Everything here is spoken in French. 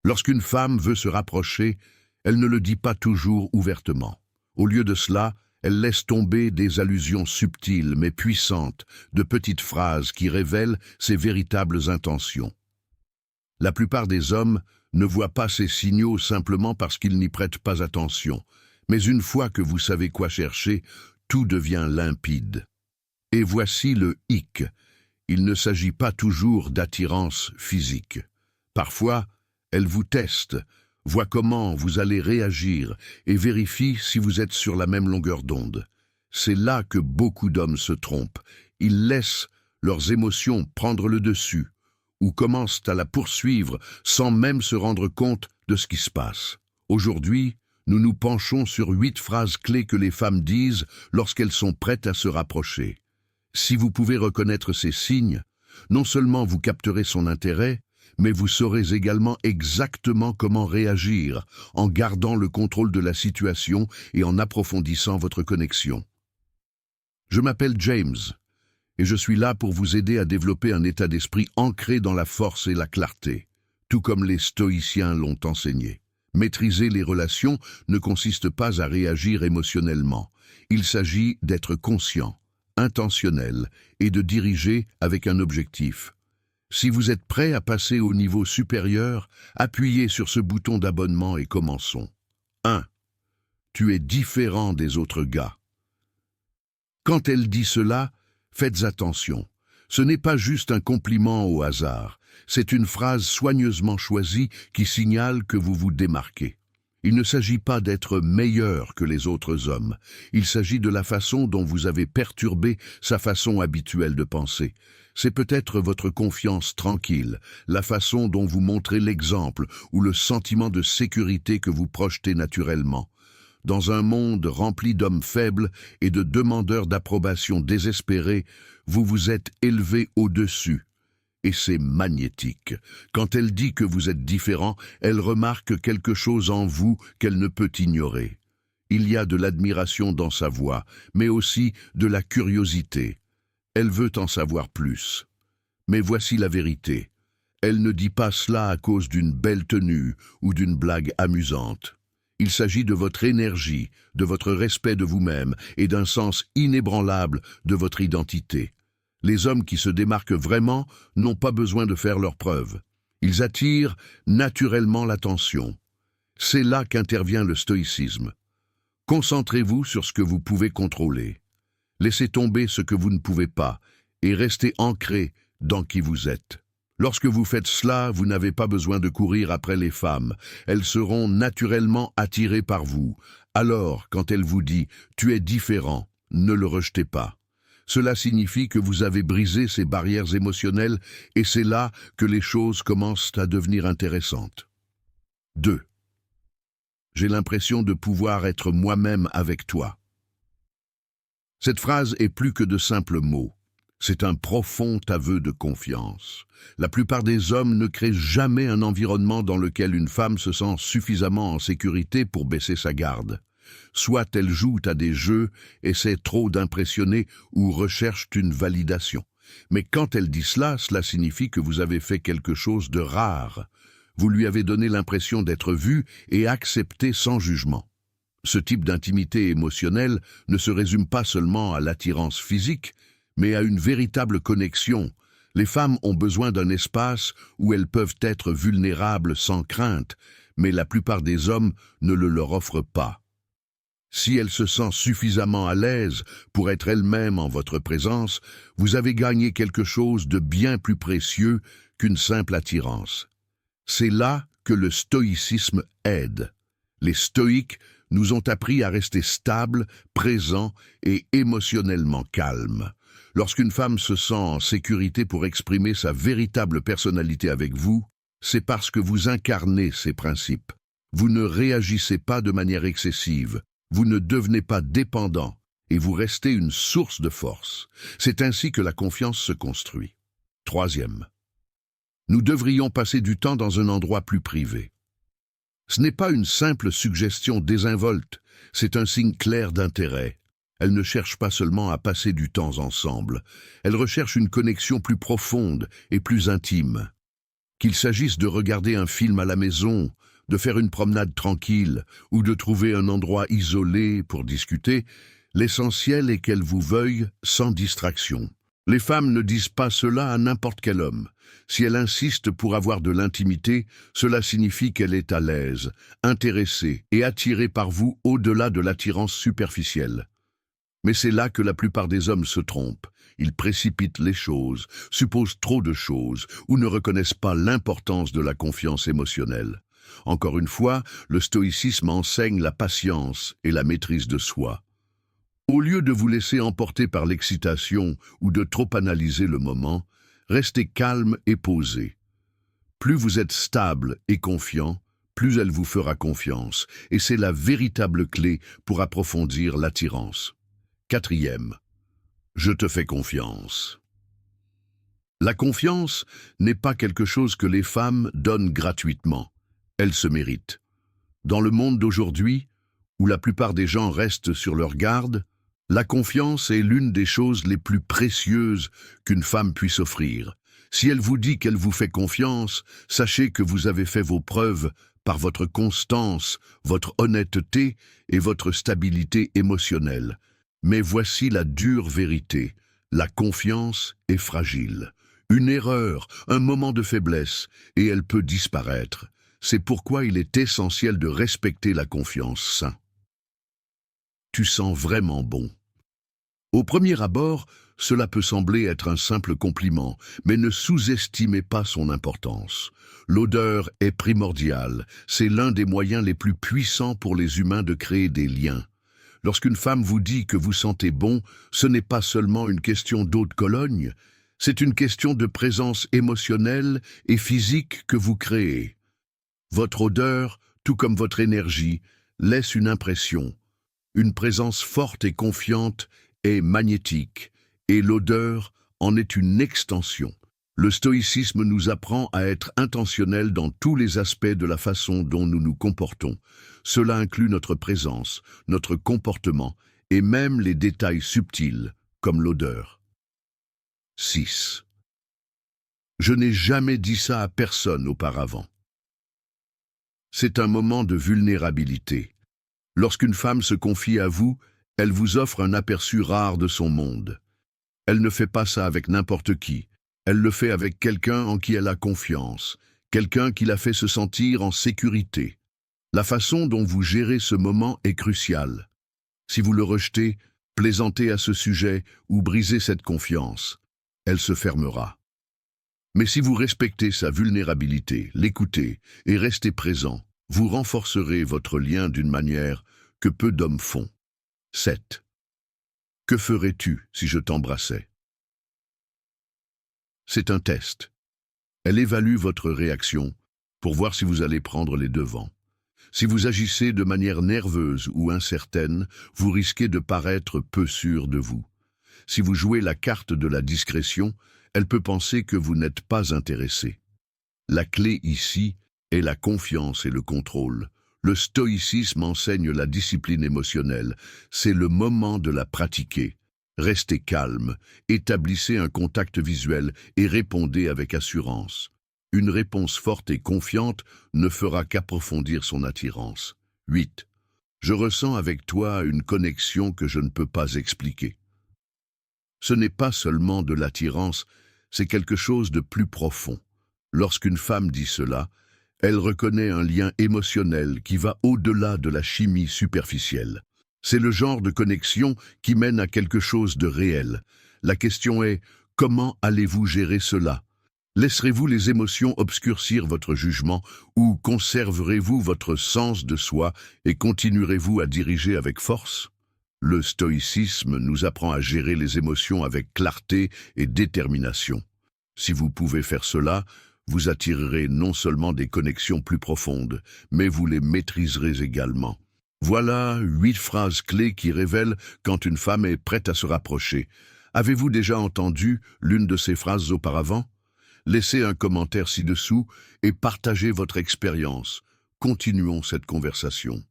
Lorsqu'une femme veut se rapprocher, elle ne le dit pas toujours ouvertement. Au lieu de cela, elle laisse tomber des allusions subtiles mais puissantes, de petites phrases qui révèlent ses véritables intentions. La plupart des hommes ne voient pas ces signaux simplement parce qu'ils n'y prêtent pas attention, mais une fois que vous savez quoi chercher, tout devient limpide. Et voici le hic. Il ne s'agit pas toujours d'attirance physique. Parfois, elle vous teste, voit comment vous allez réagir et vérifie si vous êtes sur la même longueur d'onde. C'est là que beaucoup d'hommes se trompent. Ils laissent leurs émotions prendre le dessus ou commencent à la poursuivre sans même se rendre compte de ce qui se passe. Aujourd'hui, nous nous penchons sur 8 phrases clés que les femmes disent lorsqu'elles sont prêtes à se rapprocher. Si vous pouvez reconnaître ces signes, non seulement vous capterez son intérêt, mais vous saurez également exactement comment réagir en gardant le contrôle de la situation et en approfondissant votre connexion. Je m'appelle James et je suis là pour vous aider à développer un état d'esprit ancré dans la force et la clarté, tout comme les stoïciens l'ont enseigné. Maîtriser les relations ne consiste pas à réagir émotionnellement. Il s'agit d'être conscient, intentionnel et de diriger avec un objectif. Si vous êtes prêt à passer au niveau supérieur, appuyez sur ce bouton d'abonnement et commençons. 1. Tu es différent des autres gars. Quand elle dit cela, faites attention. Ce n'est pas juste un compliment au hasard, c'est une phrase soigneusement choisie qui signale que vous vous démarquez. Il ne s'agit pas d'être meilleur que les autres hommes, il s'agit de la façon dont vous avez perturbé sa façon habituelle de penser. C'est peut-être votre confiance tranquille, la façon dont vous montrez l'exemple ou le sentiment de sécurité que vous projetez naturellement. Dans un monde rempli d'hommes faibles et de demandeurs d'approbation désespérés, vous vous êtes élevé au-dessus. Et c'est magnétique. Quand elle dit que vous êtes différent, elle remarque quelque chose en vous qu'elle ne peut ignorer. Il y a de l'admiration dans sa voix, mais aussi de la curiosité. Elle veut en savoir plus. Mais voici la vérité. Elle ne dit pas cela à cause d'une belle tenue ou d'une blague amusante. Il s'agit de votre énergie, de votre respect de vous-même et d'un sens inébranlable de votre identité. Les hommes qui se démarquent vraiment n'ont pas besoin de faire leurs preuves. Ils attirent naturellement l'attention. C'est là qu'intervient le stoïcisme. Concentrez-vous sur ce que vous pouvez contrôler. Laissez tomber ce que vous ne pouvez pas et restez ancré dans qui vous êtes. Lorsque vous faites cela, vous n'avez pas besoin de courir après les femmes. Elles seront naturellement attirées par vous. Alors, quand elle vous dit « tu es différent », ne le rejetez pas. Cela signifie que vous avez brisé ces barrières émotionnelles et c'est là que les choses commencent à devenir intéressantes. 2. J'ai l'impression de pouvoir être moi-même avec toi. Cette phrase est plus que de simples mots. C'est un profond aveu de confiance. La plupart des hommes ne créent jamais un environnement dans lequel une femme se sent suffisamment en sécurité pour baisser sa garde. Soit elle joue à des jeux, essaie trop d'impressionner ou recherche une validation. Mais quand elle dit cela, cela signifie que vous avez fait quelque chose de rare. Vous lui avez donné l'impression d'être vu et accepté sans jugement. Ce type d'intimité émotionnelle ne se résume pas seulement à l'attirance physique, mais à une véritable connexion. Les femmes ont besoin d'un espace où elles peuvent être vulnérables sans crainte, mais la plupart des hommes ne le leur offrent pas. Si elles se sentent suffisamment à l'aise pour être elles-mêmes en votre présence, vous avez gagné quelque chose de bien plus précieux qu'une simple attirance. C'est là que le stoïcisme aide. Les stoïques nous ont appris à rester stables, présents et émotionnellement calmes. Lorsqu'une femme se sent en sécurité pour exprimer sa véritable personnalité avec vous, c'est parce que vous incarnez ces principes. Vous ne réagissez pas de manière excessive, vous ne devenez pas dépendant et vous restez une source de force. C'est ainsi que la confiance se construit. 3. Nous devrions passer du temps dans un endroit plus privé. Ce n'est pas une simple suggestion désinvolte, c'est un signe clair d'intérêt. Elle ne cherche pas seulement à passer du temps ensemble, elle recherche une connexion plus profonde et plus intime. Qu'il s'agisse de regarder un film à la maison, de faire une promenade tranquille ou de trouver un endroit isolé pour discuter, l'essentiel est qu'elle vous veuille sans distraction. Les femmes ne disent pas cela à n'importe quel homme. Si elle insiste pour avoir de l'intimité, cela signifie qu'elle est à l'aise, intéressée et attirée par vous au-delà de l'attirance superficielle. Mais c'est là que la plupart des hommes se trompent. Ils précipitent les choses, supposent trop de choses ou ne reconnaissent pas l'importance de la confiance émotionnelle. Encore une fois, le stoïcisme enseigne la patience et la maîtrise de soi. Au lieu de vous laisser emporter par l'excitation ou de trop analyser le moment, restez calme et posé. Plus vous êtes stable et confiant, plus elle vous fera confiance, et c'est la véritable clé pour approfondir l'attirance. 4e. Je te fais confiance. La confiance n'est pas quelque chose que les femmes donnent gratuitement. Elle se mérite. Dans le monde d'aujourd'hui, où la plupart des gens restent sur leur garde, la confiance est l'une des choses les plus précieuses qu'une femme puisse offrir. Si elle vous dit qu'elle vous fait confiance, sachez que vous avez fait vos preuves par votre constance, votre honnêteté et votre stabilité émotionnelle. Mais voici la dure vérité, la confiance est fragile. Une erreur, un moment de faiblesse, et elle peut disparaître. C'est pourquoi il est essentiel de respecter la confiance saine. Tu sens vraiment bon. Au premier abord, cela peut sembler être un simple compliment, mais ne sous-estimez pas son importance. L'odeur est primordiale, c'est l'un des moyens les plus puissants pour les humains de créer des liens. Lorsqu'une femme vous dit que vous sentez bon, ce n'est pas seulement une question d'eau de Cologne, c'est une question de présence émotionnelle et physique que vous créez. Votre odeur, tout comme votre énergie, laisse une impression. Une présence forte et confiante est magnétique, et l'odeur en est une extension. Le stoïcisme nous apprend à être intentionnels dans tous les aspects de la façon dont nous nous comportons. Cela inclut notre présence, notre comportement, et même les détails subtils, comme l'odeur. 6. Je n'ai jamais dit ça à personne auparavant. C'est un moment de vulnérabilité. Lorsqu'une femme se confie à vous, elle vous offre un aperçu rare de son monde. Elle ne fait pas ça avec n'importe qui. Elle le fait avec quelqu'un en qui elle a confiance, quelqu'un qui la fait se sentir en sécurité. La façon dont vous gérez ce moment est cruciale. Si vous le rejetez, plaisantez à ce sujet ou brisez cette confiance, elle se fermera. Mais si vous respectez sa vulnérabilité, l'écoutez et restez présent, vous renforcerez votre lien d'une manière que peu d'hommes font. 7. Que ferais-tu si je t'embrassais? C'est un test. Elle évalue votre réaction pour voir si vous allez prendre les devants. Si vous agissez de manière nerveuse ou incertaine, vous risquez de paraître peu sûr de vous. Si vous jouez la carte de la discrétion, elle peut penser que vous n'êtes pas intéressé. La clé ici est la confiance et le contrôle. Le stoïcisme enseigne la discipline émotionnelle. C'est le moment de la pratiquer. Restez calme, établissez un contact visuel et répondez avec assurance. Une réponse forte et confiante ne fera qu'approfondir son attirance. 8. Je ressens avec toi une connexion que je ne peux pas expliquer. Ce n'est pas seulement de l'attirance, c'est quelque chose de plus profond. Lorsqu'une femme dit cela, elle reconnaît un lien émotionnel qui va au-delà de la chimie superficielle. C'est le genre de connexion qui mène à quelque chose de réel. La question est, comment allez-vous gérer cela? Laisserez-vous les émotions obscurcir votre jugement ou conserverez-vous votre sens de soi et continuerez-vous à diriger avec force? Le stoïcisme nous apprend à gérer les émotions avec clarté et détermination. Si vous pouvez faire cela, vous attirerez non seulement des connexions plus profondes, mais vous les maîtriserez également. Voilà 8 phrases clés qui révèlent quand une femme est prête à se rapprocher. Avez-vous déjà entendu l'une de ces phrases auparavant? Laissez un commentaire ci-dessous et partagez votre expérience. Continuons cette conversation.